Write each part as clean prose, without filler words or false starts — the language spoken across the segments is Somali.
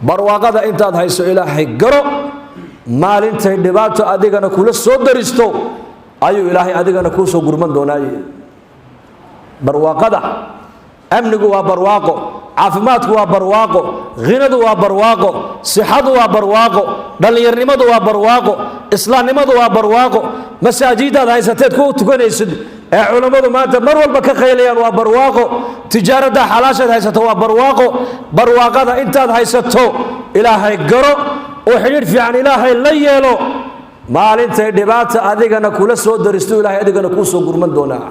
barwaaqada intaad hayso ilaahay garo maalintay dhibaato adigana kula soo daristo ayuu ilaahay adigana ku soo gurman doonaaye barwaaqada amnigu waa barwaaqo caafimaadku waa barwaaqo ghinadu waa barwaaqo sixadu waa barwaaqo dhalinyarnimadu waa barwaaqo islaamnimadu waa barwaaqo masaajidaad haysateed ku tukanaysid ee culimadu maanta mar walba ka qaylayaan waa barwaaqo tijaarada xalaashaad haysato waa barwaaqo barwaaqada intaad haysato ilaahay garo oo xiriir fiican ilaahay la yeelo maalintay dhibaato adigana kula soo daristo ilaahay adigana ku soo gurman doonaa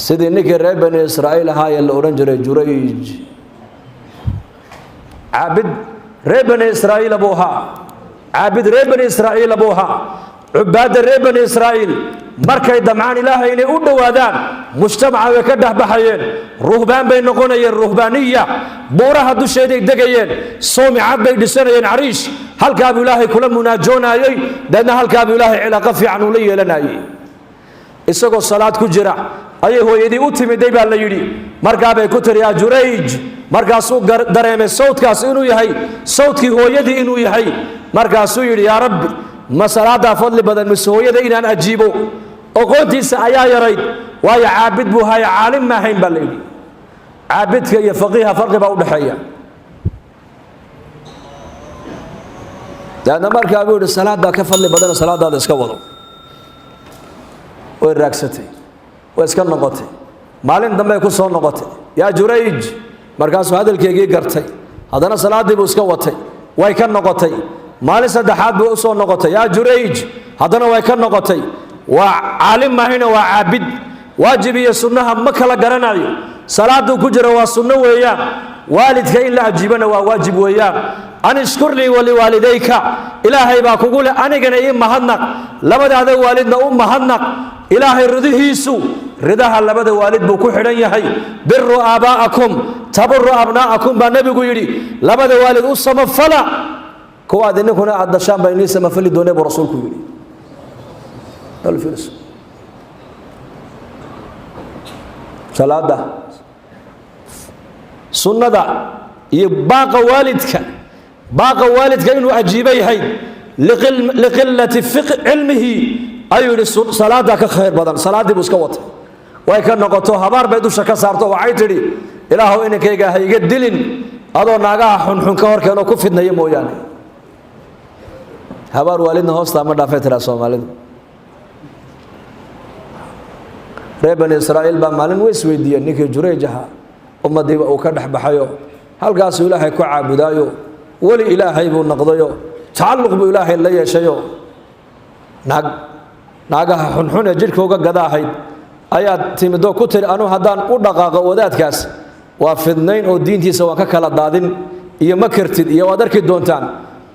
sidii ninkii reer bani israa'iil ahaa ee la odhan jiray Jurayj caabid reer bani israa'iil buu ahaa caabid reer bani israa'iil buu ahaa cubaada reer bani israa'iil markay damcaan ilaahay inay u dhowaadaan mujtamaca way ka dhexbaxayeen ruhbaan bay noqonayeen ruhbaaniya buuraha dusheeday degayeen soomicad bay dhisanayeen cariish halkaa buu ilaahay kula munaajoonayay dadna halkaa buu ilaahay cilaaqo fiican ula yeelanayay isagoo salaad ku jira ayay hooyadii u timiday baa la yidhi markaa bay ku tiri yaa Jurayj markaasuu dareemay sawdkaas inuu yahay sawdkii hooyadii inuu yahay markaasuu yidhi yaa rabbi ma salaadaa fadli badan mise hooyada inaan ajiibo aqoontiisa ayaa yarayd waayo caabid buu haya caalim ma ahayn baa la yidhi caabidka iyo faqiiha farqi baa u dhexeeya daadna markaa buu yidhi salaadaa ka fadli badan salaadaada iska wado way raagsatay way iska noqotay maalin dambe ku soo noqotay yaa Jurayj markaasuu hadalkeegii gartay haddana salaadii buu iska watay way ka noqotay maalin saddexaad buu u soo noqotay yaa Jurayj haddana way ka noqotay waa caalim mahayna waa caabid waajib iyo sunnaha ma kala garanayo salaadu ku jira waa sunno weeyaan waalidka in la ajiibana waa waajib weeyaan an ishkurli wa liwalidayka ilaahay baa kugu leh anigana ii mahadnaq labadaada waalidna u mahadnaq ilaahay ridihiisu ridaha labada waalid buu ku xidhan yahay birru aabaakum tabarru abnaakum baa nabigu yidhi labada waalid u samafala kuwaad idinkuna aad dashaan baa inii samafali doonay buu rasuulku yidhi salaada sunnada iyo baaqa waalidka inuu ajiiba yahay liqillati cilmihi ayuu yidhi salaada ka khayr badan salaadii buu iska watay way ka noqoto habaar bay dusha ka saarto waxay tidhi ilaahow inankayga ha iga dilin adoo naagaha xunxun ka horkeenoo ku fidnaya mooyaane habaar waalidna hoostaa ma dhaafay tiraa soomaalidu reer bani israa'iil baa maalin way isweydiiyeen ninkii Jurayj ahaa ummadiiba uu ka dhexbaxayo halkaasuu ilaahay ku caabudaayo weli ilaahay buu noqdayo tacalluq buu ilaahay la yeeshayo naagaha xunxun ee jidhkooga gadaahayd ayaad timidoo ku tiri anu haddaan u dhaqaaqo wadaadkaas waa fidnayn oo diintiisa waan ka kala daadin iyo ma kartid iyo waad arki doontaan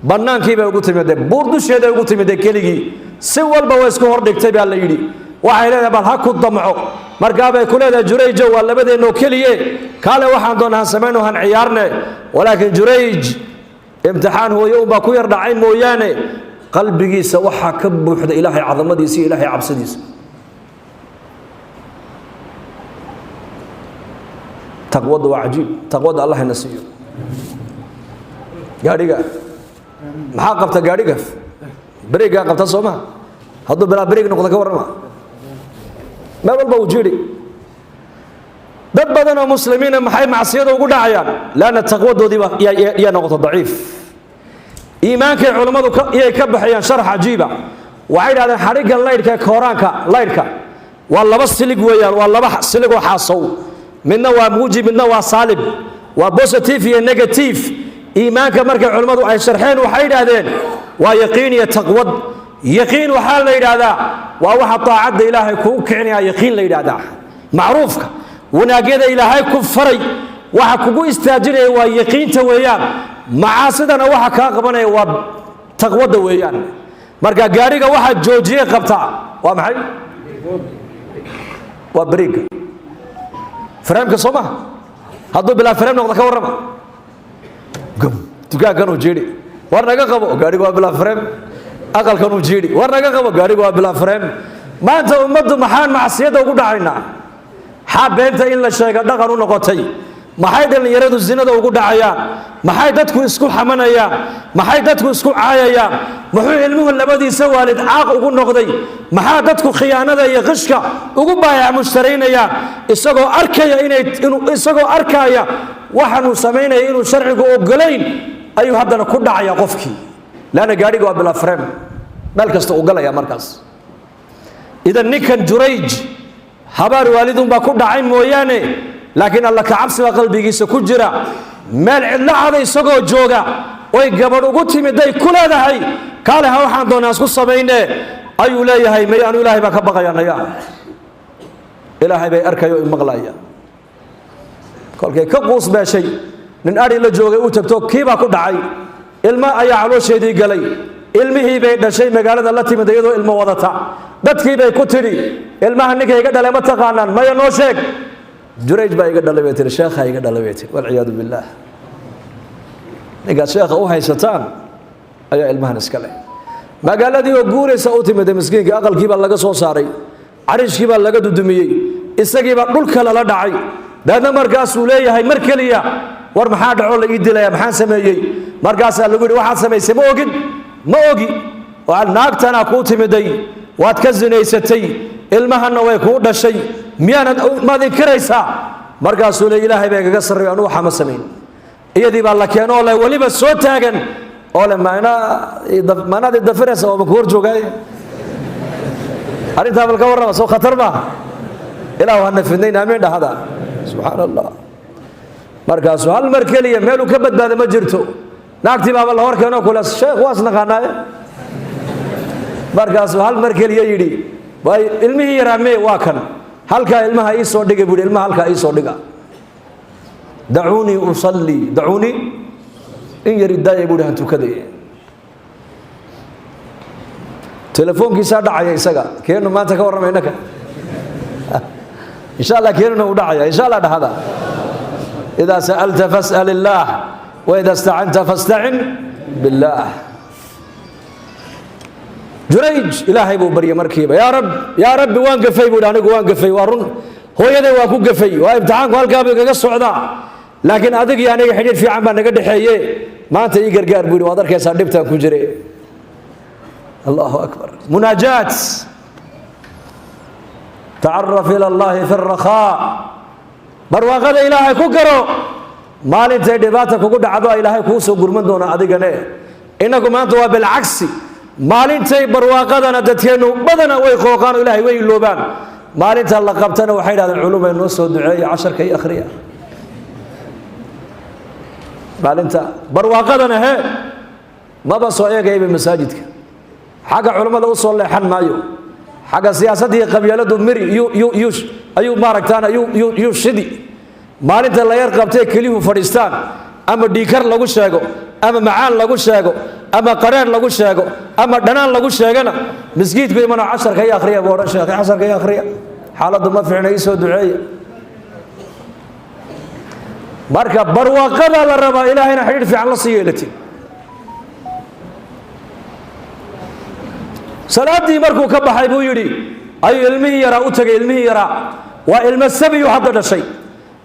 bannaankii bay ugu timidee buur dusheeday ugu timidee keligii si walba way isku hordhigtay baa la yidhi waxay leedahay bal ha ku damco markaa bay ku leedahay Jurayjo waa labadeennoo keliye kaale waxaan doonaa samayno han ciyaarne walaakiin Jurayj imtixaan hooyo unbaa ku yar dhacay mooyaane qalbigiisa waxaa ka buuxda ilaahay cadamadiisa iyo ilaahay cabsidiisa taqwada waa cajiib taqwada Allah ina siiyo gaadhiga maxaa qabta gaadhiga bariga qabta Soomaa hadduu bilaa bariga noqdo ka warrama meel walba uu jiri dad badan oo muslimiina maxay macsiyada ugu dhacayaan laana taqwadoodiiba yaa noqoto daciif iimaanka culimadu iyay ka baxayaan sharax cajiiba waxay yidhahdeen xadhigga laydhka kooraanka laydhka waa laba silig weeyaan waa laba silig oo xaasow midna waa muujib midna waa saalib waa positive iyo negative iimaanka markay culimadu ay sharxeen waxay yidhaahdeen waa yaqiin iyo taqwad yaqiin waxaa la yidhaahdaa waa waxa taacadda ilaahay kuu kicinaya yaqiin la yidhaahdaa macruufka wanaagyada ilaahay ku faray waxa kugu istaajinaya waa yaqiinta weeyaan macaasidana waxa kaa qabanaya waa taqwada weeyaan marka gaariga waxa joojiye qabta waa maxay waa bariga faraamka Soomaa hadduu bilaa faraam noqdo ka warrama dukaankan uu jeedi war naga qabo gaariga waa bilaa faraam aqalkan uu jeedi war naga qabo gaariga waa bilaa faraam maanta ummaddu maxaan macsiyada ugu dhacaynaa xabeenta in la sheego dhaqan u noqotay maxay dhalinyaradu zinada ugu dhacayaan maxay dadku isku xamanayaan maxay dadku isku caayayaan muxuu ilmuhu labadiisa waalid caaq ugu noqday maxaa dadku khiyaanada iyo qishka ugu baayac mushtaraynayaan isagoo arkaya waxaanuu samaynaya inuu sharcigu ogolayn ayuu haddana ku dhacaya qofkii laana gaadhiga waa bilaa frame meel kasta uu galaya markaas idan ninkan Jurayj habaar waalidunbaa ku dhacay mooyaane laakiin alla ka cabsi baa qalbigiisa ku jira meel cidla cad isagoo jooga oy gabadh ugu timiday ku leedahay kaale ha waxaan doonaa isku samaynee ayuu leeyahay may aanu ilaahay baa ka baqayanaya ilaahay bay arkayo in maqlaya kolkay ka quus beeshay nin ari la joogay uu tagto kiiba ku dhacay ilma ayaa caloosheedii galay ilmihii bay dhashay magaalada la timid iyadoo ilmo wadata dadkii bay ku tiri ilmaha ninka iga dhalay ma taqaanaan maya noo sheeg Jurayj baa iga dhalay beetir sheekha iga dhalay beetir wal ciyaadu billah niga sheekha u haysataan ayaa ilmahan iska leh magaaladii oo guuraysa u timid miskiinka aqalkii baa laga soo saaray arishkii baa laga dudumiyay isagii baa dhulka la dhacay dadna markaas uu leeyahay mar kaliya war maxaa dhaco la ii dilay maxaan sameeyay markaas lagu yiri waxaad sameysay ma ogi oo naagtana ku timiday waad ka zinaysatay ilmahana way ku dhashay miyaanad maad inkaraysaa markaas uu leeyahay ilaahay baa kaga sarreeyay anu waxa ma sameyn iyadii baa la keenay oo waliba soo taagan oo la maana dafiraysa oo ku hor joogay arinta balka warrama soo khatar ba ilaahu hana fidnayn aamin dhahada subhanallah markaas hal mar kaliya meel uu ka badbaado ma jirto naagtii baa la hor keenay kula sheekh waas naqaanay markaas hal mar kaliya yiri way ilmihii yaraamay waa kan halka ilmaha ii soo dhigay buu ilmaha halka ii soo dhiga da'uuni usalli da'uuni in yariday buu han tukaday telefoonkiisa dhacay isaga keenu maanta ka warramaynaka insha Allah keenu u dhacay insha Allah dhahada إذا سألت فاسأل الله وإذا استعنت فاستعن بالله Jurayj ilaahay buu bariyo markiiba ya rab waan gafay buu anigu waan gafay warun hooyaday waa ku gafay waa imtixaanku halka bay kaga socdaa laakiin adig iyo aniga xidhiir fiican baa naga dhaxeeyay maanta ii gargaar buu waad arkaysaa dhibtaan ku jiray Allahu akbar munajat ta'arraf ila Allah fi ar-rakha barwaaqada ilaahay ku garo maalinta dhibaata kugu dhacdo ilaahay ku soo gurman doona adigane inagu maanta waa bil aksi maalintay barwaaqadana dadkeenu badana way qooqaan ilaahay way loobaan maalinta la qabtana waxay yiraahdeen culumay noo soo duceeyay 10 iyo akhriya maalinta barwaaqadana maba soo eegay masaajidka xaga culimada u soo leexan maayo xaga siyaasadda iyo qabyaaladu miri ayuu maaragtaan ayuu shidi maalinta la yar qabtay kaliyu fadhiistaan ama dhiikar lagu sheego ama macaan lagu sheego ama qareen lagu sheego ama dhanaan lagu sheegana masjidku imana 10 iyo akhriya boo sheekh 10 iyo akhriya xaaladu ma fiicnay soo duceeyo marka barwaaqada la raba ilaahayna xiriir fiican la siiyay salaadii markuu ka baxay buu yiri ay ilmihii yara u tagay ilmihii yara waa ilma sabiyo hadda dhashay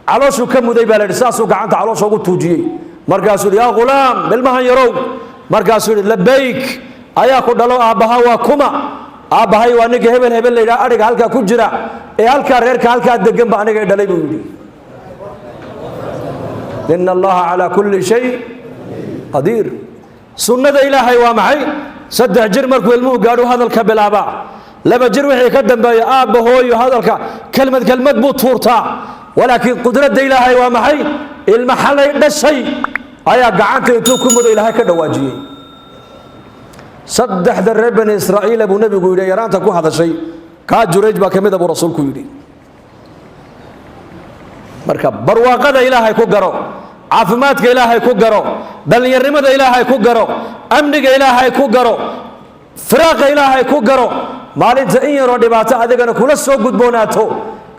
calooshu ka muday baa la dhisaasuu gacanta caloosha ugu tuujiyay markaasuu ya gulaam ilmahan yarow markaasuu labayk ayaa ku dhalo aabaha waa kuma aabahay waa ninka hebel leeyahay ariga halka ku jira ee halka reerka halka degan ba aniga dhalay buu yiri inna allaha ala kulli shay qadir sunnada ilaahay waa maxay saddex jir markuu ilmuhu gaadho hadalka bilaaba laba jir wixii ka dambeeya aabba hooyo hadalka kelmad buu tuurtaa walaakiin qudradda ilaahay waa maxay ilma xalay dhashay ayaa gacanta intuu ku mudo ilaahay ka dhawaajiyay saddexda reer bani israa'iil buu nabigu yiri yaraanta ku hadashay ka Jurayj baa kamid ah rasuulku yiri marka barwaaqada ilaahay ku garo caafimaadka ilaahay ku garo dhalinyarimada ilaahay ku garo amniga ilaahay ku garo firaaqa ilaahay ku garo maalinta in yaro dhibaato adigana kula soo gudboonaato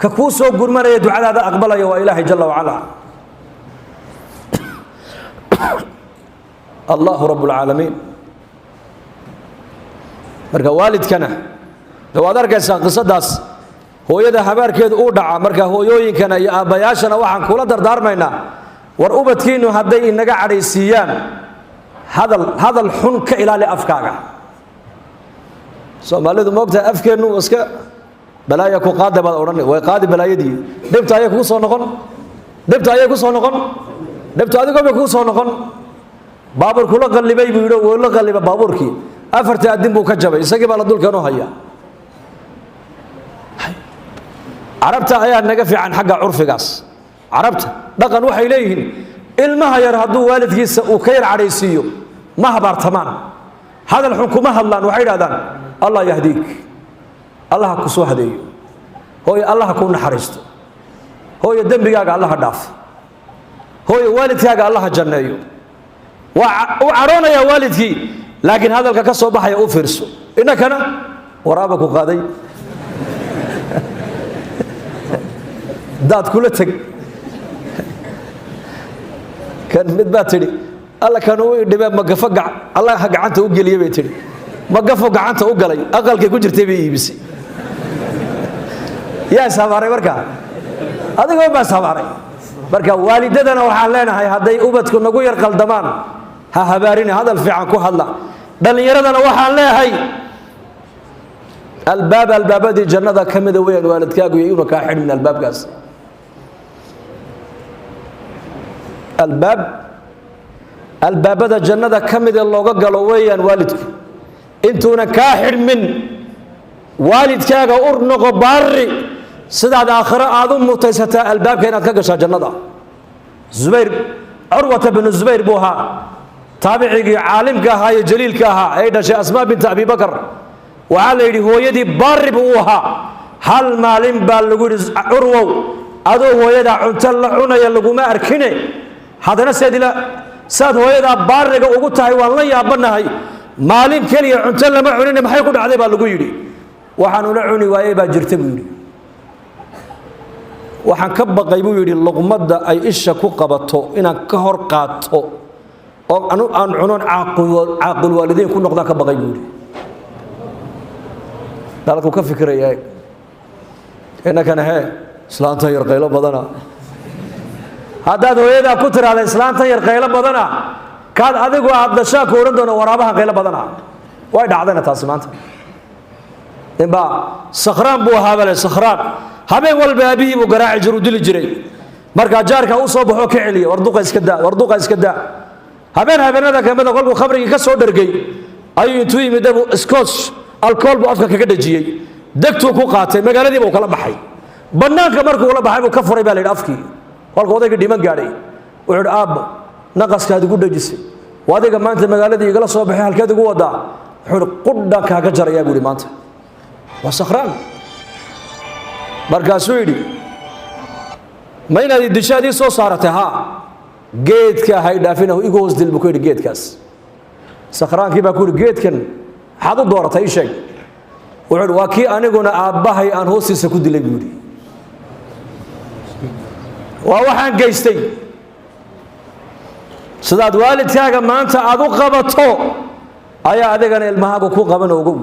ka ku soo gurmanaya ducadaada aqbalaya waa ilaahay jalla wa ala الله رب العالمين marka waalidkana dawaad arkaysan qisadaas hooyada habaarkeedu uu dhaca marka hooyooyinkana iyo aabbayaashana waxaan kula dardaarmaynaa war ubadkiinu hadday inaga cadhaysiiyaan hadal xun ka ilaali afkaaga Soomaalidu moogta afkeenu iska balaaya ku qaada baad oran way qaadi balaayadii dibta ayay ku soo noqon dibta adiga ku soo noqon baabuur kula qalibay buu yidhi wuu la qaliba baabuurkii afartii adin buu ka jabay isagii baa la dulkan u haya Arabta ayaa naga fiican xagga curfigaas Arabta dhaqan waxay leeyihiin ilmaha yar hadduu waalidkiisa uu ka yar cadhaysiiyo ma habaartamaan hadal xun kuma hadlaan waxay yidhahdaan Allah yahdiik Allah ku soo hadeeyo hooyo Allah ku naxariisto hooyo dambigaaga Allah dhaaf hooyo waalidkaaga Allah janneeyo waa caroonaya waalidkii laakiin hadalka ka soo baxaya u fiirso inakana waraaba ku qaaday daad kula tag kan mid baa tiri alla kan uu dhibay magafa Allah gacanta u geliyay bay tiri magafo gacanta u galay aqalkay ku jirtay bay iibisay yaa sabaray marka adigoo ma sabaray marka waalidadana waxaan leenahay hadday ubadku nagu yar qaldamaan ha habaarin hadal fiican ku hadla dhalinyaradana waxaan leeyahay albaabadii jannada kamida weeyaan waalidkaagu iyo inuu ka xidhin albaabkaas albaabada jannada kamida looga galo weeyaan waalidku intuuna ka xidhmin waalidkaaga urnoqo baari sidaad aakhira aad u mutaysataa albaabka inaad ka gashaa jannada Zubayr Urwata bin Zubayr buha taabicigii caalimka ahaa iyo jaliilka ahaa ay dhashay Asmaa bint Abi Bakr waxa la yiri hooyadii baari buu ahaa hal maalin baa lagu yiri Urwow adoo hooyada cunto la cunaya laguma arkine hadana saad hooyada baariga ugu tahay waan la yaabanahay maalin kaliya cunto lama cunin maxay ku dhacday baa lagu yiri waxaan una cuni waayay baa jirta buu yiri waxaan ka baqay buu yiri luqmadda ay isha ku qabato inaan ka hor qaato oo aan cunon caaqil waalidiin ku noqda ka baqay buu yiri dalku ka fikiraya inakana islaanta yar qaylo badana haddaad hooyada ku tiraahdo islaanta yar qaylo badana kaad adigu aad dashaa ku oran doono waraabaha qaylo badana way dhacdana taasi maanta inba sakhraan buu haabale sakhraan habeen walba abihi buu garaaci jiru dili jiray marka jaarka uu soo baxo ka celiyo warduqa iska daa habeenada kamida qolku khamriga ka soo dhargay ayuu intuu yimid scotch alcohol buu afka kaga dhajiyay degtuu ku qaatay magaaladii buu kala baxay banaanka markuu la baxay buu ka furay baa la yidhi afkii qolku odayga dhiman gaadhay wuxuu yidhi aabba naqaskaad igu dhajisay adiga maanta magaaladii igala soo baxay halkeed igu wadaa wuxuu yidhi qudha kaaga jarayaa buu yidhi maanta waa sakhraan markaasuu yidhi ma inaad dishaadii soo saaratay haa geedka hay dhaafinahu igu hoos dil buu ku yidhi geedkaas sakhraankii baa ku yidhi geedkan maxaad u dooratay ii sheeg wuxuu yidhi waa kii aniguna aabbahay aan hoostiisa ku dilay buu yidhi waa waxaan geystay sidaad waalidkaaga maanta aad u qabato ayaa adigana ilmahaagu ku qaban ogow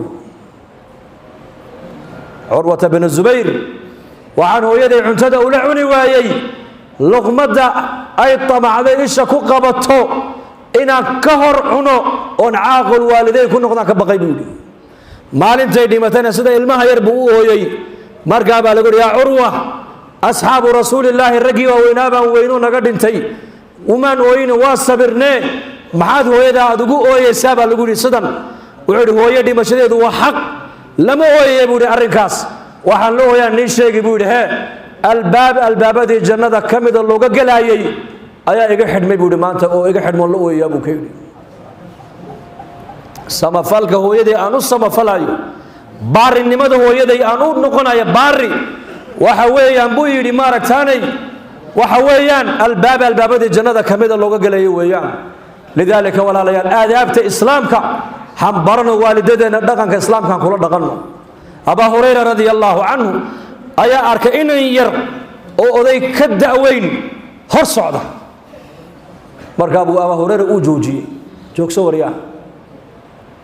Urwata bin Zubayr waxaan hooyaday cuntada ula cuni waayay luqmadda ay tamacday isha ku qabato inaan ka hor cuno oon caaqil waalidayn ku noqdaan ka baqay buu yidhi maalintay dhimatayna sida ilmaha yar buu u ooyey markaa baa lagu yidhi yaa Urwa asxaabu rasuulillaahi raggii waaweynaa baan weynuu naga dhintay umaan ooyine waa sabirnee maxaad hooyada aad ugu ooyeysaa baa lagu yidhi sidan wuxuu yidhi hooyo dhimashadeedu waa xaq lama ooyaya buu yidhi arrinkaas waxaan la ooyaa nin sheegi buu yidhi albaabadii jannada ka mida looga gelaayay ayaa iga xidhmay buu yidhi maanta oo iga xidhmoon la ooyayaa buu ka yidhi samafalka hooyaday aan u samafalayo baarinimada hooyaday aan u noqonayo baari waxa weeyaan buu yidhi maaragtaanay waxa weeyaan albaabadii jannada ka mida looga gelayo weeyaan lidaalika walaalayaal aadaabta islaamka hambarno waalidadeena dhaqanka islaamkan kula dhaqanno Abu Hurayra radiyallahu anhu ayaa arkay inan yar oo oday ka daaweyn hor socda marka Abu Hurayra uu joojiyay joogso wariya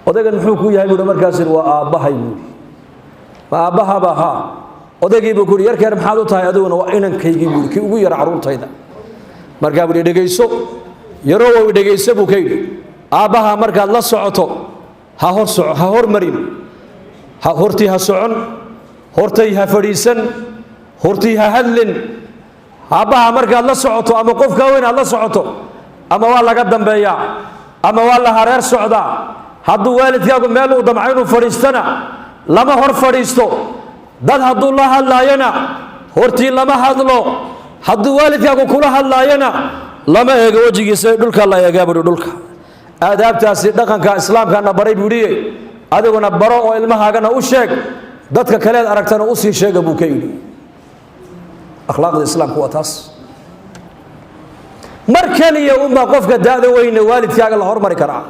odaygan muxuu ku yahay buu markaas waa aabahay buu ma aabaha baha odaygii buu ku yidhi yarkeer maxaad u tahay adiguna waa inankaygii buu kii ugu yara carruurtayda markaa buu yidhi dhegayso yarowow dhegayso buu ka yidhi aabbaha markaad la socoto ha hormarin hortii ha socon hortay ha fadhiisan hortii ha hadlin aabbaha markaad la socoto ama qofka weyn aad la socoto ama waa laga dambeeyaa ama waa la hareer socdaa hadduu waalidkaagu meel uu damco inuu fadhiistana lama hor fadhiisto dad hadduu la hadlaayana hortii lama hadlo hadduu waalidkaagu kula hadlaayana lama eego wejigiisa dhulka la eegaa buhi dhulka aadaabtaasi dhaqanka islaamkaana baray buudhiye adiguna baro oo ilmahaagana u sheeg dadka kaleed aragtana u sii sheega buu ka yidhi akhlaaqda islaamku waa taas mar keliya unbaa qofka daada weyne waalidkaaga la hormari karaa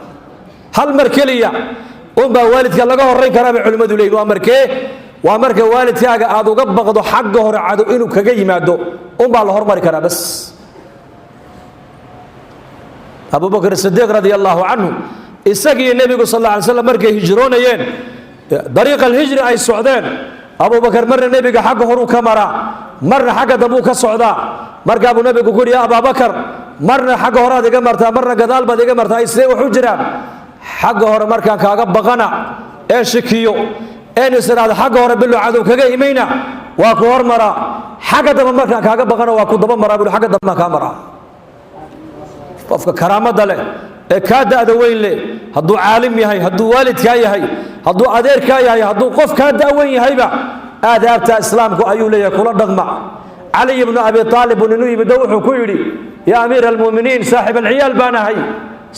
hal mar keliya unbaa waalidka laga horeyn karaa bay culimmadu leeyihin waa markee waa marka waalidkaaga aad uga baqdo xagga hore cadow inuu kaga yimaado unbaa la hormari karaa bas abubakr sidiiq radia allaahu canhu isagii nebigu sal alla alay slam markay hijroonayeen dariiqa alhijri ay socdeen abubakar marna nebiga xagga horuu ka maraa marna xagga dambuu ka socdaa markaa buu nebigu ku yidhi ya abaabakar marna xagga horead iga martaa marna gadaal baad iga martaa ay sidee wax u jiraan xagga hore markaan kaaga baqana ee shikiyo een isiraada xagga hore bilow cadow kaga imayna waa ku hormaraa xagga dambe markaan kaaga baqana waa ku daba maraa buhi xagga dambaan kaa maraa qofka karaamada leh ee kaa da'da weyn leh hadduu caalim yahay hadduu waalidkaa yahay hadduu adeerkaa yahay hadduu qof kaa da'weyn yahayba aadaabta islaamku ayuu leeyahay kula dhaqma cali ibnu abi aalib buu inuu yimid wuxuu ku yidhi yaa amiira almu'miniin saaxib alciyaal baan ahay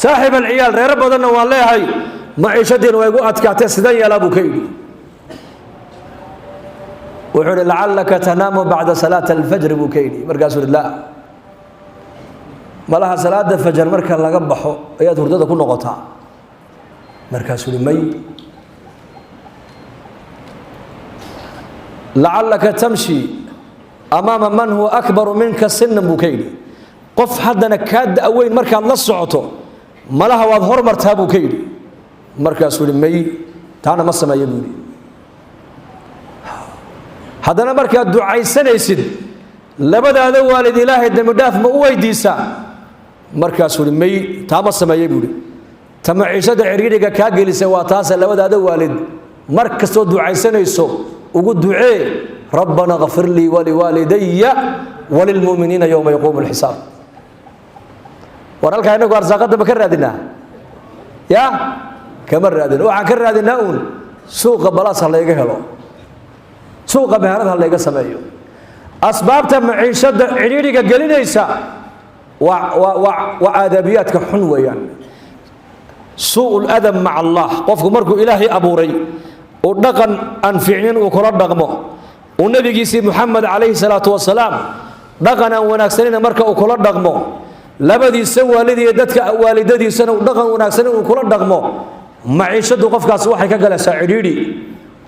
saaxib alciyaal reero badanna waan leeyahay maciishadiina waa igu adkaatee sidan yeelaa buu ka yidhi wuxuu yidhi lacallaka tanaamu bacda salaati alfajri buu ka yidhi markaasuu yidhi laa malaha salaada fajar marka laga baxo ayaad hurdada ku noqotaa markaasuu yidhi may lacallaka tamshi amaama man huwa akbaru minka sinan buu ka yidhi qof haddana kaa da'weyn markaad la socoto malaha waad hormartaa buu ka yidhi markaasuu yidhi may taana ma sameeya buu yidhi haddana markaad ducaysanaysid labadaada waalid ilaahay dembi dhaaf ma u weydiisaa markaasuu yidhi may taa ma sameeya buu yidhi ta maciishada ciriiriga kaa gelisa waa taase labadaada waalid mar kastoo ducaysanayso ugu ducee rabbana kfir lii waliwaalidaya walilmu'miniina yowma yaquumu lxisaab war halkaa inagu arsaaqadda ma ka raadinaa ya kama raadino waxaan ka raadinaa uun suuqa balaas ha layga helo suuqa meherad ha layga sameeyo asbaabta maciishada cidhiidhiga gelinaysa waa aadaabiyaadka xun weeyaan suu ladab maca allah qofku markuu ilaahay abuuray uu dhaqan aan fiicnin uu kula dhaqmo uu nebigiisii muxamed calayhi salaatu wasalaam dhaqan aan wanaagsanina marka uu kula dhaqmo labadiisa waalid iyo dadka waalidadiisana uu dhaqan wanaagsanin uu kula dhaqmo maciishadu qofkaas waxay ka galaysaa cidhiidhi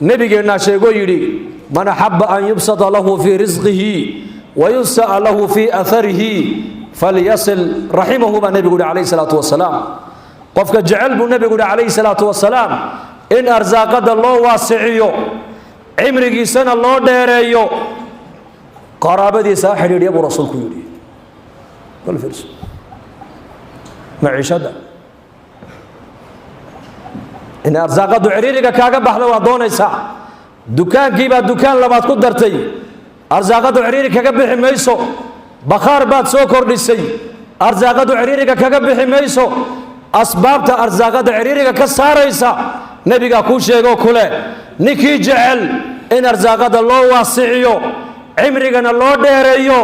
nebigeennaa sheegoo yidhi man axaba an yubsata lahu fii risqihi wayunsa'a lahu fii atharihi falyasil raximahu baa nebigu yihi calayhi salaatu wasalaam qofka jecel buu nebigu yihi calayhi salaatu wasalaam in arsaaqada loo waasiciyo cimrigiisana loo dheereeyo qaraabadiisa ha xidhiidhya buu rasuulku yidhi maciishada in arsaaqadu ciriiriga kaaga baxda waa doonaysaa dukaankiibaa dukaan labaad ku dartay arsaaqadu ciriiri kaga bixi mayso bakhaar baad soo kordhisay arsaaqadu ciriiriga kaga bixi mayso asbaabta arsaaqada ciriiriga ka saaraysa nebigaa kuu sheegoo kule ninkii jecel in arsaaqada loo waasiciyo cimrigana loo dheereeyo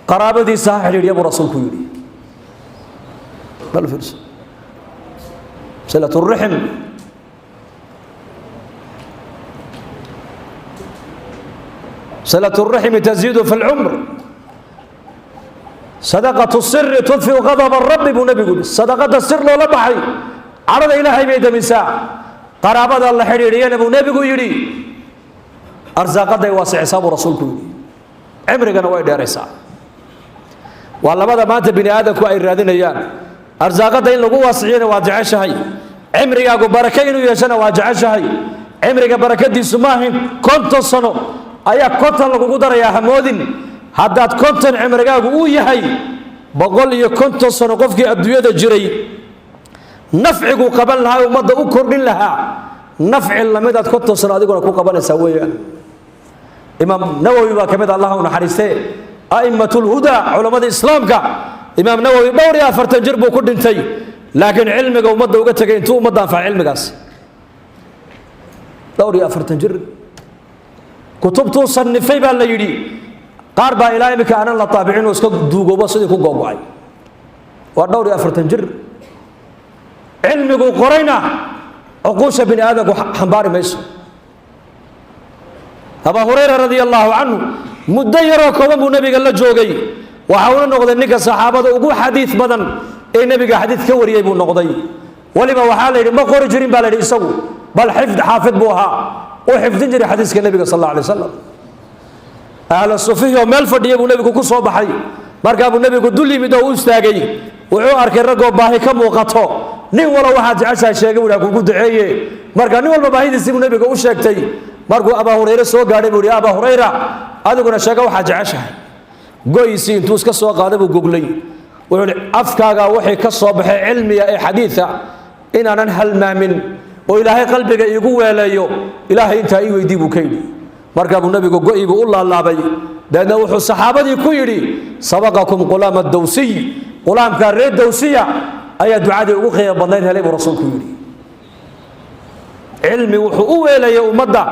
qaraabadiisa ha xidhiidhya buu rasuulku yidhi صلة الرحم صلة الرحم تزيد في العمر صدقة السر تطفئ غضب الرب بو نبي يقول صدقة السر لو لبحي عرض إلهي بيد مساء قرابة الله حريريان بو نبي يقول أرزاقة واسع حساب رسولك عمرك أنا وايد رسا والله ماذا مات بني آدم كوائر رادين أيام arsaaqada in lagu waasiciyana waa jeceshahay cimrigaagu baraka inuu yeeshana waa jeceshahay cimriga barakadiisu maahin 50 sano ayaa konton lagugu darayaa hamoodin haddaad konton cimrigaagu uu yahay 150 sano qofkii adduunyada jiray nafcigu qaban lahaa ummadda u kordhin lahaa nafci lamidaad konton sano adiguna ku qabanaysaa weeyaan imaam nawawi baa kamid allah u naxariistay a'immatul huda culimada islaamka imaam nawawi dhowr iyo 40 jir buu ku dhintay laakiin cilmiga ummadda uga tagay intuu ummadda anfaa cilmigaas dhowr iyo 40 jir kutubtu sanifay baa la yiri qaar baa ilaa imika aanan la taabicin oo iska duugoobo sidii ku go'go'ay waa dhowr iyo 40 jir cilmigu qorayna uquusha bini aadamku xambaari mayso Abu Hurayra radiyallahu anhu muddo yaroo kooban buu nabiga la joogay waxa uu noqday ninka saxaabada ugu xadiis badan ee nabiga xadiis ka wariyay buu noqday waliba waxa la yiri ma qori jirin baa la yiri isagu bal xifd xaafid buu ahaa oo xifdin jiray xadiiska nabiga sallallahu alayhi wasallam ahla sufiyo meel fadhiyo buu nabigu ku soo baxay markaa buu nabigu dul yimid oo u istaagay wuxuu arkay ragoo baahi ka muuqato nin wala waxa jeceshay sheegay uu ku duceeyay markaa nin walba baahidiisa buu nabiga u sheegtay markuu Abu Hurayra soo gaaray buu Abu Hurayra adiguna sheega waxa jeceshahay go'isi intuu iska soo qaaday buu goglay wuxuu afkaaga wixii ka soo baxay cilmiga ee xadiisa inaanan halmaamin oo ilaahay qalbiga igu weelayo ilaahay inta ay weydii buu kaydi markaa buu nabigu go'ibu u laalaabay dadna wuxuu saxaabadii ku yiri sabaqakum qulama ad-dawsi qulamka reed dawsiya ayaa ducada ugu qeyb badnayd helay rasuulku yiri cilmi wuxuu u weelay ummadda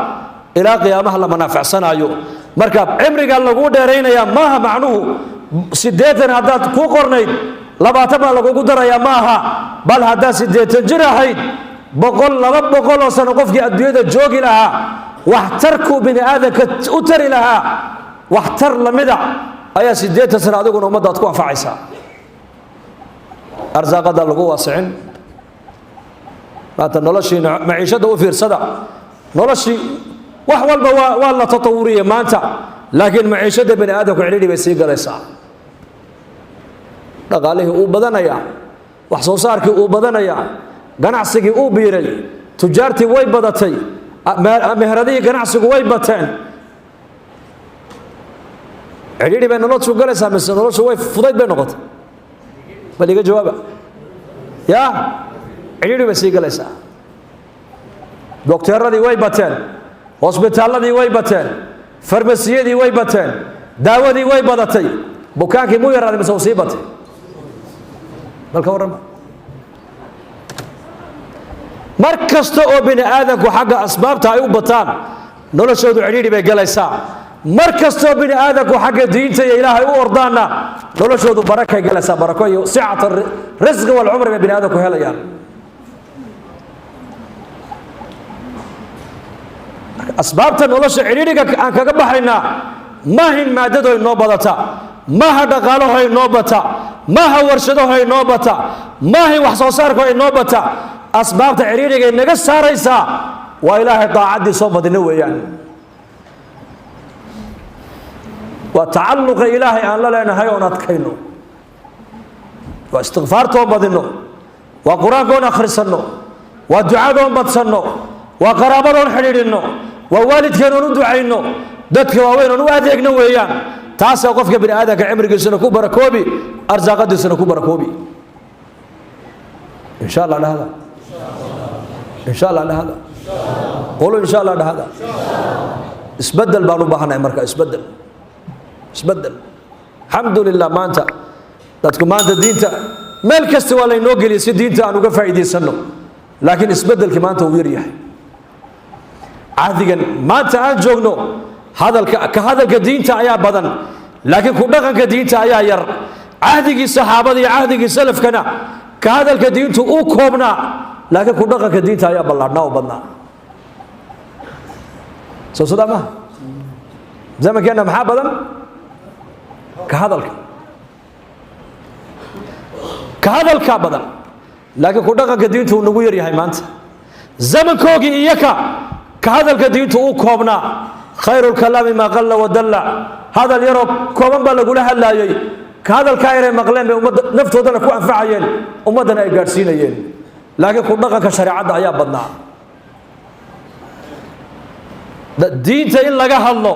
ila qiyaamaha la manaaficsanayo marka cimriga lagu dheereynaya maaha macnuhu 80 hadaad ku qornayd 20 baa lagu daraya maaha bal hadaa 80 jir ahayd 200 sano qofkii adduunyada joogi lahaa wax tarku bini aadamka u tari lahaa wax tar lamida ayaa 80 sano adiguna ummadda ku anfacaysa arsaaqada lagu waasicin maanta noloshiina maciishada u fiirsada noloshii wax walba waa la tatawuriye maanta laakiin maciishada bini aadamku cilidi bay sii galaysaa dhaqaalihii uu badanaya wax soo saarkii uu badanaya ganacsigii uu biiray tujaartii way badatay meheradii ganacsigu way bateen cilidi bay noloshu galaysaa mise noloshu way fudayd bay noqotay bal iga jawaaba yaa cilidi bay sii galaysaa doktoradii way bateen hospitaaladii way bateen farmasiyadii way bateen daawadii way badatay bukaankii muu yaraaday mise uu sii batay balka warrama mar kasta oo bini aadamku xagga asbaabta ay u bataan noloshoodu cilidi bay galaysaa mar kasta oo bini aadamku xagga diinta iyo ilaahay u ordaana noloshoodu barakay galaysaa barako iyo sicata rizq wal umr bay bini aadamku helayaan asbaabta nolosha ciriiriga aan kaga baxayna maahin maadado inoo badata maaha dhaqaalaha inoo bata maaha warshadaha inoo bata maahin wax soo saarka inoo bata asbaabta ciriiriga inaga saaraysa waa ilaahay daacadii soo badina weeyaan waa tacalluqa ilaahay aan la leenahay oo adkayno waa istighfaartoo badino waa quraankoon akhrisano waa ducadoon badsanno waa qaraabadoon xidhiidhino waa waalidkeenoon u ducayno dadka waaweyn u adeegno weeyaan taas oo qofka bini aadamka cimrigiisana ku barakoobi arsaaqadiisana ku barakoobi insha Allah dhahada insha Allah dhahada qolo insha Allah dhahada isbedel baan u baahanahay marka isbedel alxamdulillah maanta dadku maanta diinta meel kasta waa laynoo geliyay si diinta aan uga faa'iidaysano laakiin isbedelki maanta uu yar yahay عهديا ما تأجرنا هذا كهذا دينته أيا بدن لكن كنا كدينته أيا ير عهدي الصحابة عهدي السلف كنا كهذا كدينته أوكمنا لكن كنا كدينته أيا بلرنا وبنا صدق ما زي ما كنا محابدا كهذا الكابدا لكن كنا كدينته نغير يا هيمانت زمن كوجي إياك كهذا الكدينته أوكمنا خير الكلام ما قل ودل هذا اليوم كومن بلغولها لايي كهذا الكاير مقلم نفتودنا كو انفعيين امدنا اي غارسينيين لكن كو دقنك شريعه ايا بدنا diinta in laga hadlo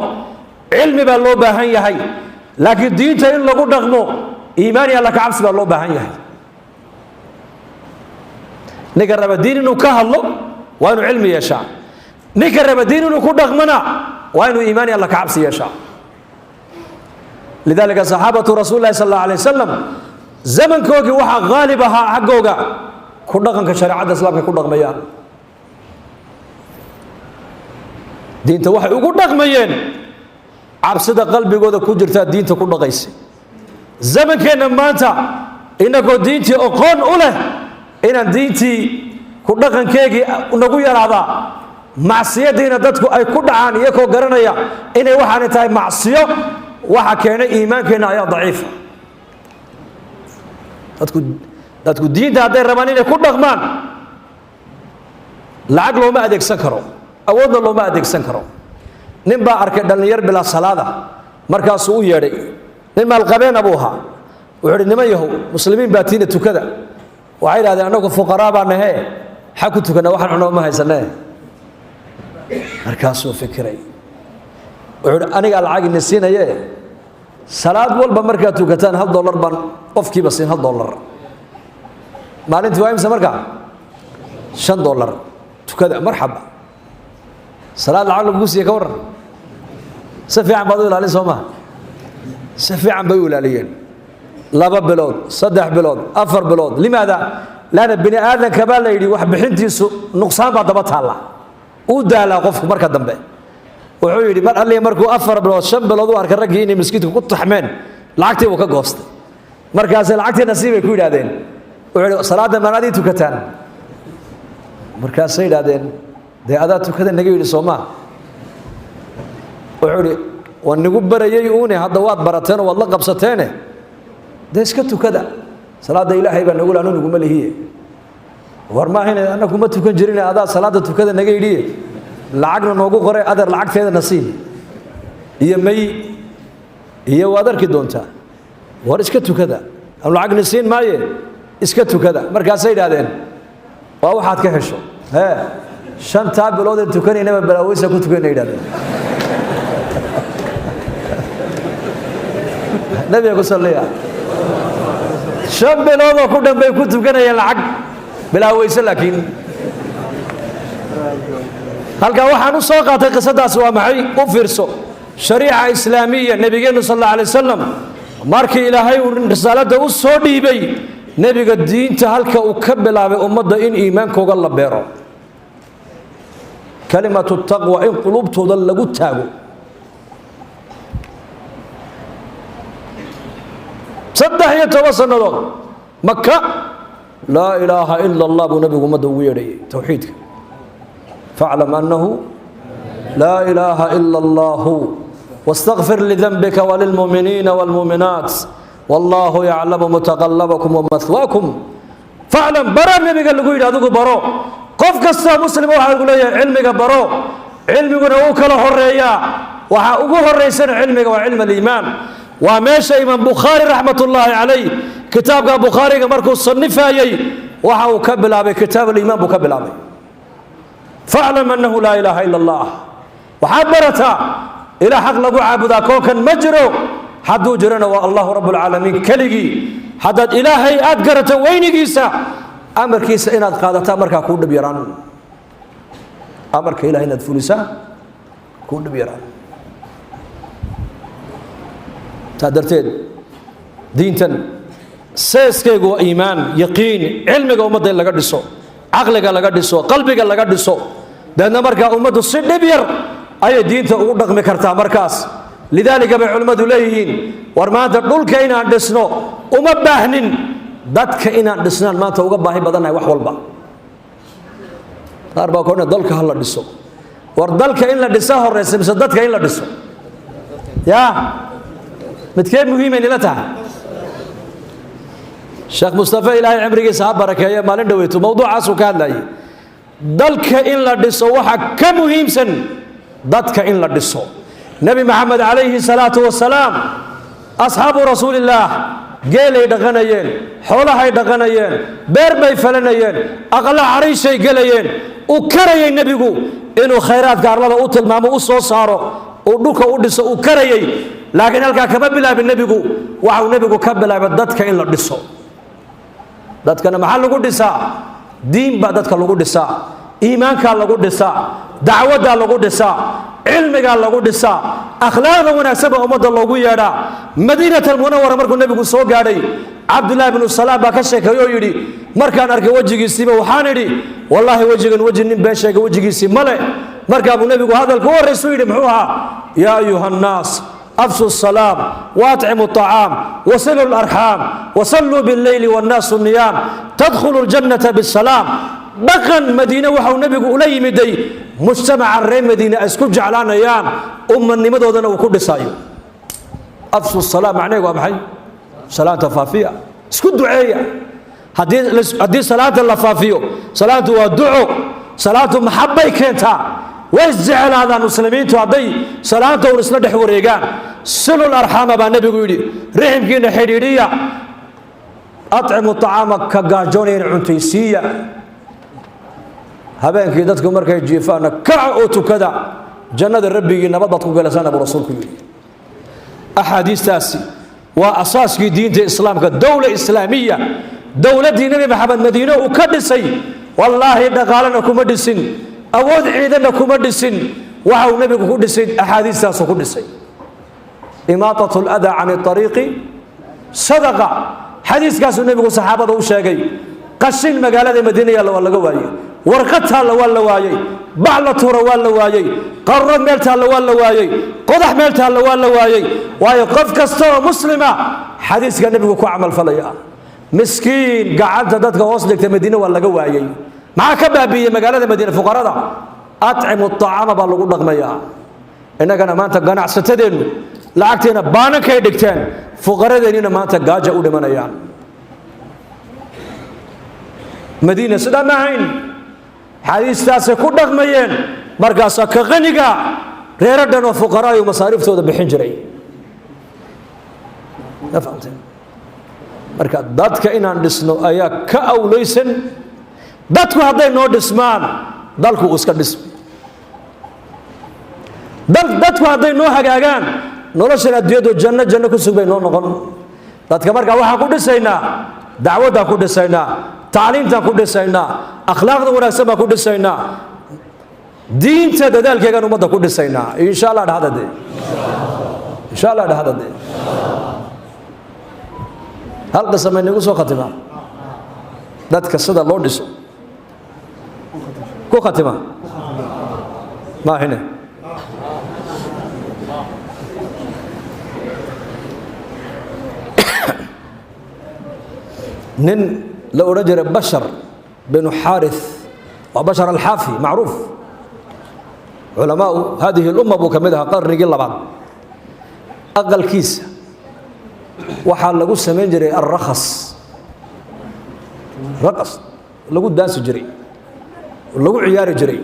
cilmi baa loo baahan yahay laakiin diinta in lagu dhaqmo iimaan iyo alla ka cabsi baa loo baahan yahay ninka raba diin inuu ka hadlo waa inuu cilmi yeeshaa ninka raba diin inuu ku dhaqmana waa inuu iimaan iyo alla ka cabsi yeeshaa lidaalika saxaabatu rasuulillahi sal allahu alayh wasalam zamankoogii waxaa qaalib ahaa xaggooga ku dhaqanka shareecadda islaamka ku dhaqmayaan diinta waxay ugu dhaqmayeen cabsida qalbigooda ku jirtaa diinta ku dhaqaysa zamankeenna maanta inagoo diintii aqoon u leh inaan diintii ku dhaqankeegii nagu yaraadaa macsiyadiina dadku ay ku dhacaan iyagoo garanaya inay waxaanay tahay macsiyo waxa keenay iimaankeenna ayaa daciifa dadku diinta hadday rabaan inay ku dhaqmaan lacag looma adeegsan karo awoodna looma adeegsan karo nin baa arkay dhallinyar bilaa salaada markaasuu u yeedhay nin maalqabeena buu ahaa wuxuu idhi niman yahow muslimiin baa tiina tukada waxay idhahdeen annagu fuqaraa baa nahee xag ku tukana waxaan cunoo ma haysanee markaasuu fikiray wuxuu idhi anigaa lacag ini siinaye salaad walba markaad tukataan $1 baan qofkiiba siin $1 maalintii waa imse markaa $5 tukada marxaba salaad lacag lagu siiye ka waran si fiican baad u ilaalin soo maha si fiican bay u ilaaliyeen 2 bilood 3 bilood 4 bilood limaada laana bini aadanka baa la yidhi wax bixintiisu nuqsaan baa daba taalla uu daalaa qofku marka dambe wuxuu yidhi mar alliya markuu 4 bilood 5 bilood u arkay raggii inay miskiidka ku taxmeen lacagtii uu ka goostay markaas lacagtii nasiibay ku yidhaahdeen wuxuu yidhi salaada maanaadii tukataan markaasay yidhaahdeen dee adaa tukada naga yidhi soo maa wuxuu idhi waan nigu barayay uune hadda waad barateen oo waad la qabsateene dee iska tukada salaadda ilaahay baa nagu laanu nuguma lihiye war maahayne anna kuma tukan jirine adaa salaadda tukada naga yidhiye lacagna noogu qore adeer lacagteeda nasiib iyo may iyo waad arki doontaa war iska tukada am lacagna siin maaye iska tukada markaasay yidhaahdeen waa waxaad ka hesho hee 5 bilood ee tukanaynaba balaaweysa ku tukanay yidhahdeen nabiga ku salliya 5 bilood oo ku dhanbay ku tukanayeen lacag bilaaweysa laakiin halkaa waxaan u soo qaatay qisadaas waa maxay u fiirso shariica islaamiya nabigeenu sallallahu alayhi wasallam markii ilaahay uu risaalada u soo dhiibay nabiga diinta halka uu ka bilaabay ummadda in iimaankooga la beero kalimatu taqwa in qulubtooda lagu taago saddex iyo toban sannadood maka laa ilaaha ila allah buu nabigu ummadda ugu yeedhayay towxiidka faclam annahu laa ilaaha ila allahu واستغفر لذنبك وللمؤمنين والمؤمنات والله يعلم متقلبكم ومثواكم فاعلم برا النبي قال له ادوغو برو قف كستا مسلم waxa uu leeyahay cilmiga baro cilmiguna uu kala horeeya waxa ugu horeysan cilmiga waa cilmi iimaan waa meesha imaam bukhari rahmatullahi alayhi kitaabka bukhariga markuu sanifayay waxa uu ka bilaabay kitaab iimaan buu ka bilaabay fa'lam annahu la ilaha illa allah waxa barata ila xaq lagu caabudaa kookan ma jiro hadduu jirana waa allahu rabbul aalamiin kaligii haddaad ilaahay aad garato weynigiisa amarkiisa inaad qaadataa markaa kuu dhib yaraan amarka ilaahay inaad fulisaa kuu dhib yaraan taa darteed diintan seeskaygu waa iimaan yaqiin cilmiga ummadda in laga dhiso caqliga laga dhiso qalbiga laga dhiso deedna markaa ummaddu si dhib yar ayay diinta ugu dhaqmi kartaa markaas lidaalika bay culimmadu leeyihiin war maanta dhulka inaan dhisno uma baahnin dadka inaan dhisnaan maanta uga baahi badannahay wax walba qaar baa koodna dalka ha la dhiso war dalka in la dhisa horeysa mise dadka in la dhiso yaa midkee muhiimay nila tahay sheekh mustafa ilaahay cimrigiisa ha barakeeye maalin dhaweyto mawduucaasuu ka hadlayay dalka in la dhiso waxa ka muhiimsan dadka in la dhiso nabi maxamed calayhi salaatu wasalaam asxaabu rasuulillaah geelay dhaqanayeen xoolahay dhaqanayeen beer bay falanayeen aqla cariishay galayeen uu karayay nebigu inuu khayraadka arlada u tilmaamo u soo saaro uu dhulka u dhiso uu karayay laakiin halkaa kama bilaabin nebigu waxau nebigu ka bilaabay dadka in la dhiso dadkana maxaa lagu dhisaa diin baa dadka lagu dhisaa iimaankaa lagu dhisaa dacwaddaa lagu dhisaa cilmigaa lagu dhisaa akhlaaqda wanaagsan baa ummadda loogu yeedhaa madiinat almunawara markuu nebigu soo gaadhay cabdullaahi bnu salaam baa ka sheekeey oo yidhi markaan arkay wejigiisiiba waxaan idhi wallaahi wejigan weji nin been sheega wejigiisii male markaa buu nebigu hadalka u horraysu yidhi muxuu ahaa yaa ayuha annaas أفشوا السلام وأطعموا الطعام وصلوا الأرحام وصلوا بالليل والناس النيام تدخلوا الجنة بالسلام بقن مدينة وحو نبي أولي مدي مجتمع الرين مدينة أسكت جعلان أيام النمد ودنا وكل سايو أفشوا السلام معناه وابحي صلاة فافية اسكت دعية هدي صلاة اللفافية صلاة ودعو صلاة محبة كنتها ويزعل هذا المسلمين تعطي صلاة ورسل دح وريقان سلوا الأرحام بان نبي يقولي رحم كينا حريرية أطعموا الطعام كقاجونين عنتيسية هبين كيدتكم مركز جيفانا كعوتو كذا جنة الربي نبضتكم قلسانا برسولكم أحاديث تاسي وأساس في دين الإسلام كدولة إسلامية دولة دين النبي محمد مدينة وكدسي والله دقالنا كمدسين أود عيدنا كمدسين وعو نبي كدسين أحاديث تاسو كدسين إماطة الأذى عن الطريق صدقة حديث كاسو النبي صحابة وشاقي قشين مقالة مدينة يلا ولا قواي ورقتها ولا وايي بعلة ولا وايي قرب ميلتها ولا وايي قضح ميلتها ولا وايي واي قف كستوى مسلمة حديث كان النبي كو عمل فليا مسكين قعدت دتك وصلك مدينة ولا قواي مع كبابية مقالة مدينة فقراء أطعموا الطعام بالغ دغميا إنك أنا ما أنت قناع ستدين لعقتنا بانا كيدكتين فقراء ديننا ما أنت قاجة أولي من أيام مدينة سدا معين حديث تاسع كل دغميين مركز كغنيقة ريردن وفقراء ومصاريف تودا بحنجري فهمت مركز ضدك إن عندسنو أيا كأوليسن dadku hadday noo dhismaan dalku iska dhismi dadku hadday noo hagaagaan noloshana adduunyadu janno ku sugbay noo noqon dadka markaa waxaan ku dhisaynaa dacwadda ku dhisaynaa tacliinta ku dhisaynaa akhlaaqda wanaagsan baa ku dhisaynaa diinta dadaalkeegan ummadda ku dhisaynaa insha Allah dhahadade insha Allah dhahadade hal qisam inagu soo khatima dadka sida loo dhiso كو خاتمة ما هنا نن لو رجل بشر بن حارث وبشر الحافي معروف علماء هذه الأمة بكمدها قرن قل بعض أقل كيس وحال لقو سمين جري الرخص رقص لقو دانس جري lagu ciyaari jiray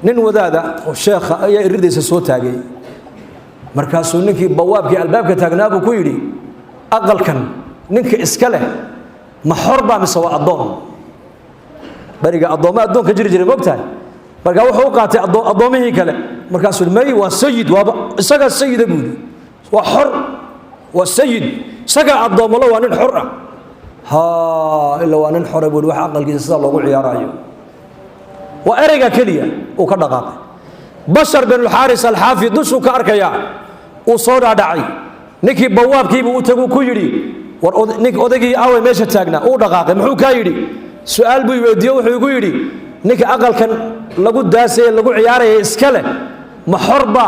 nin wadaada oo sheekh ayaa iridaysa soo taagay markaasuu ninkii bawaabkii albaabka taagnaa buu ku yidhi aqalkan ninka iska leh ma xor baa mise waa addoon bariga addoonka jiri jiray moogtahay markaa wuxuu u qaatay addoomihii kale markaasuu may waa sayid waaba isaga sayida buu yidhi waa xor waa sayid isaga addoommalo waa nin xor ah ila waa nin xore buu yidhi wax aqalkiisa sida loogu ciyaarayo وأرجع كليا وكذا بشر بن الحارث الحافي دشوا كأركيا وصار داعي نكى بواب كيف وتجو كيري ونك أدقي أول ماشى تاجنا أو دقائق محو كيري سؤال بيوديو حيقولي نكى أقل كان لقول داسة لقول عياره إسكاله محربة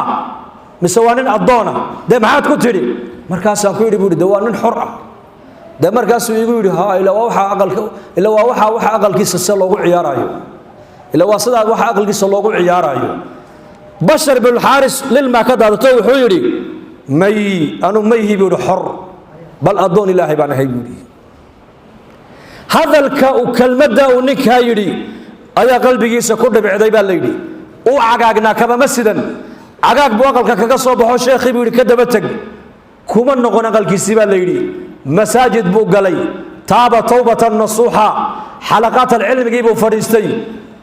مسوانين الضانة ده معاد كتيري مركز كيري بيقول دوانين حرة ده مركز يقولي ها إلا واحد أقل كيس السلة لقول عياره إلا وصل واحد أقل قصة الله عياره بشر بن الحارث للما كذا توي حيري مي أنا مي بيقول حر بل أدون الله بنا هيبودي هذا كلمة ونك هيري أيا قلبي جيسا كل بعدي بالليلي وعقاقنا كما مسجدا عقاق بواقل كقصة بحو شيخي بيقول كذا بتج كمان نقول أقل كيسي بالليلي مساجد بو قلي تاب توبة نصوحا حلقات العلم جيبوا فريستي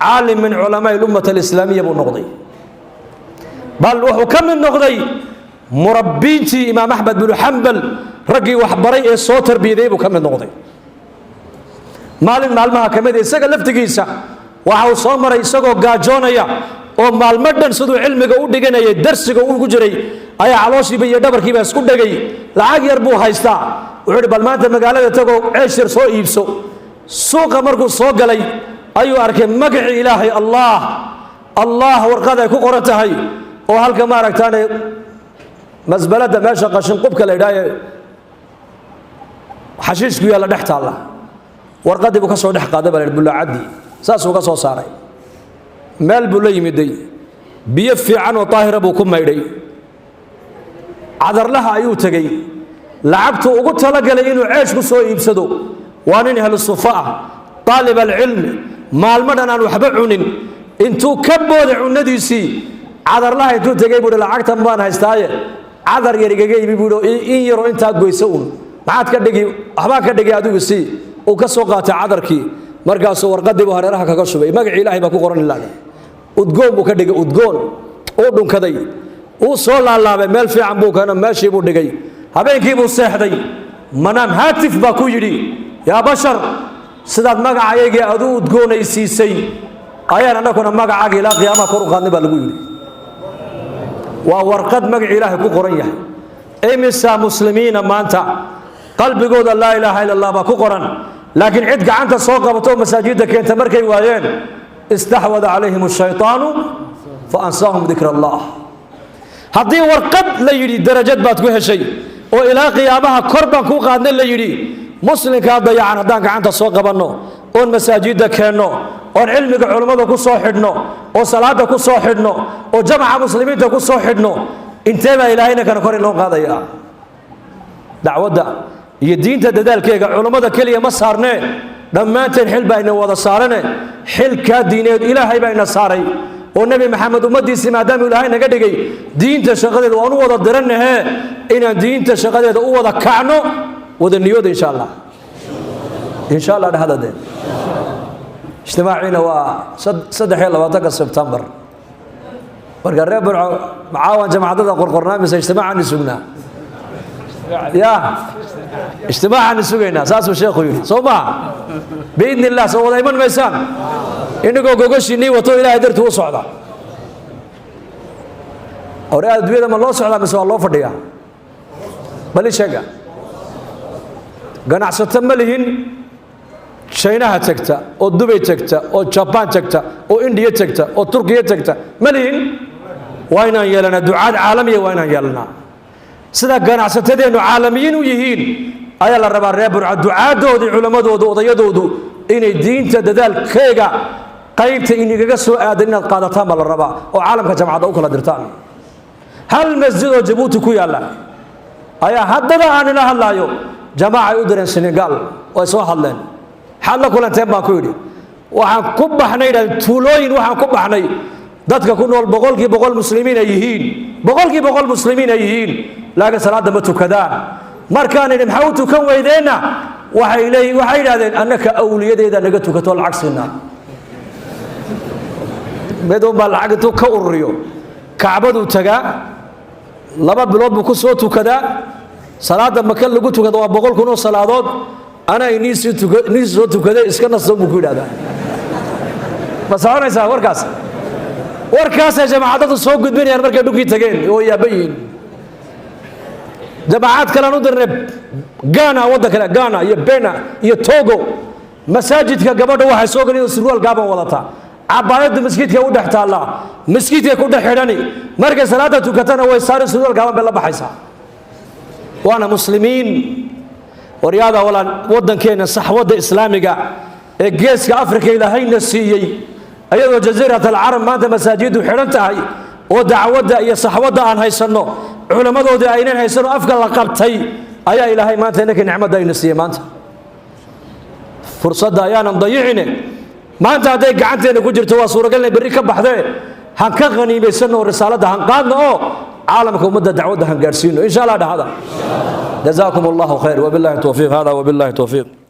عالم من علماء الأمة الإسلامية بو نقضي بل وحكم النقضي مربيتي إمام أحمد بن حنبل رقي وحبري الصوت تربيدي بو كم النقضي maalin maalmaha kamid isaga laftigiisa waxa uu soo maray isagoo gaajoonaya oo maalmadan sidoo cilmiga u dhiganayay darsiga uu ku jiray ayaa calooshiiba iyo dhabarkiiba isku dhagay lacag yar buu haystaa wuxuu bal maanta magaalada tago ceeshir soo iibso suuqa markuu soo galay ayuu arkay magaci ilaahay allah warqada ku qoran tahay oo halka ma aragtaan masbalada meesha qashin qubka la yiraahdo xashiishku yaala dhex taala warqadii buu ka soo dhex qaaday bal bulaacadi saas uu ka soo saaray meel buu la yimiday biyo fiican oo taahira buu ku maydhay cadarlaha ayuu tagay lacagtu ugu talagalay inuu ceesh ku soo iibsado waa nin ahlu sufaa طالب العلم maalmadan aan waxba cunin intuu ka booday cunadiisii cadarlaha intuu tagay buu lacagtan baan haystaaye cadar yar igaga iibi buu in yaro inta goyso maxaad ka dhigi waxba ka dhigi adigu si uu ka soo qaatay cadarkii markaas warqadii buu hareeraha kaga shubay magaci ilaahay baa ku qoran ilaahay udgoon buu ka dhigay udgoon oo dhunkaday uu soo laalaabay meel fiican buu kana meeshii buu dhigay habeenkii buu seexday manam haatif baa ku yiri yaa bashar sidaad magacayga aad u udgoonaysiisay ayaan anaguna magacaaga ilaa qiyaamaha kor u qaadnay baa lagu yiri waa warqad magaci ilaahay ku qoran yahay imisa muslimiina maanta qalbigooda laa ilaaha illa allah baa ku qoran laakiin cid gacanta soo qabato masaajidda keenta markay waayeen istahwada calayhim ash-shaytaanu fa ansaahum dhikra allah haddii warqad la yidhi darajad baad ku heshay oo ilaa qiyaamaha kor baan ku qaadnay la yidhi muslimkaa dayacan haddaan gacanta soo qabanno oon masaajidda keenno oon cilmiga culummada ku soo xidhno oo salaada ku soo xidhno oo jamaca muslimiinta ku soo xidhno intee baa ilaahayna kana kor loo qaadayaa dacwadda iyo diinta dadaalkeega culummada kaliya ma saarnee dhammaanteen xil baa ina wada saarane xilkaa diineed ilaahay baa ina saaray oo nabi maxamed ummadiisii maadaama ilaahay naga dhigay diinta shaqadeeda waan u wada diranahe inaan diinta shaqadeeda u wada kacno wada niyooda insha allah dhahadade ijtimaaciina waa 23 sebtembar marka reer burco macaawan jamacadada qorqornaa mise ijtimaacan sugnaa يا اجتماعا نسوينا ساسو شيخ يقول صوما باذن الله سو دايما ميسان انكو غوغشيني وتو الى درتو سودا اورا ادويدا ما لو سودا مس لو فديا بل شيغا ganacsato malihin China tagta oo Dubai tagta oo Japan tagta oo India tagta oo Turkiya tagta malihin wayna yeelana ducaad caalamiya wayna yeelana sida ganacsatadeenu caalamiyiin u yihiin ayaa la rabaa reer burca ducaadooda culimadooda odayadoodu inay diinta dadaalkeega qaybta inigaga soo aadan inaad qaadataan baa la rabaa oo caalamka jamacada u kala dirtaan hal masjid oo Djibouti ku yaala ayaa haddaba aan ila hadlaayo jamaaca u diran Senegal oo soo hadleen xal kulanteen baa ku yiri waxaan ku baxnay tuulooyin waxaan ku baxnay dadka ku nool boqolkiiba boqol muslimiin ay yihiin boqolkiiba boqol muslimiin ay yihiin laakiin salaada ma tukadaan markaan in maxaa u tukan weydeena waxay yiraahdeen annaka awliyadeeda naga tukato lacag siinaa meedoon baa lacag intuu ka ururiyo kacbadu tagaa 2 bilood buu ku soo tukadaa salaada maka lagu tukado waa 100 kun oo salaadood ana inii soo tukaday iska naso buu ku yiraahdaa ma saaraysaa warkaas jamaacadu soo gudbinayaan markay dhulkii tageen oo yaabayin jamaacad kale u dirnay Ghana wada kale Ghana iyo Bena iyo Togo masaajidka gabadha waxay soo galeen surwaal gaaban wadata cabaayada masjidka u dhax taala masjidka ku dhax xidhani markay salaada tukatana way saar surwaal gaaban baa la baxaysaa waana muslimiin wariyada wala wadankeena saxwada islaamiga ee geeska Afrika ilaahayna siiyay ayadoo jasiirada al-arab maanta masaajidu xiran tahay oo dacwada iyo saxwada aan haysano culimadooda aynan haysano afka la qabtay ayaa ilaahay maanta inaka nicmada ayna siiyay maanta fursada ayaanan dayicine maanta haday gacanteena ku jirto waa suuragal in bari ka baxdee han ka qaniibaysano risaalada han qaadno oo caalamka umada dacwada han gaarsiino insha Allah dhahada جزاكم الله خير وبالله التوفيق. هذا وبالله التوفيق.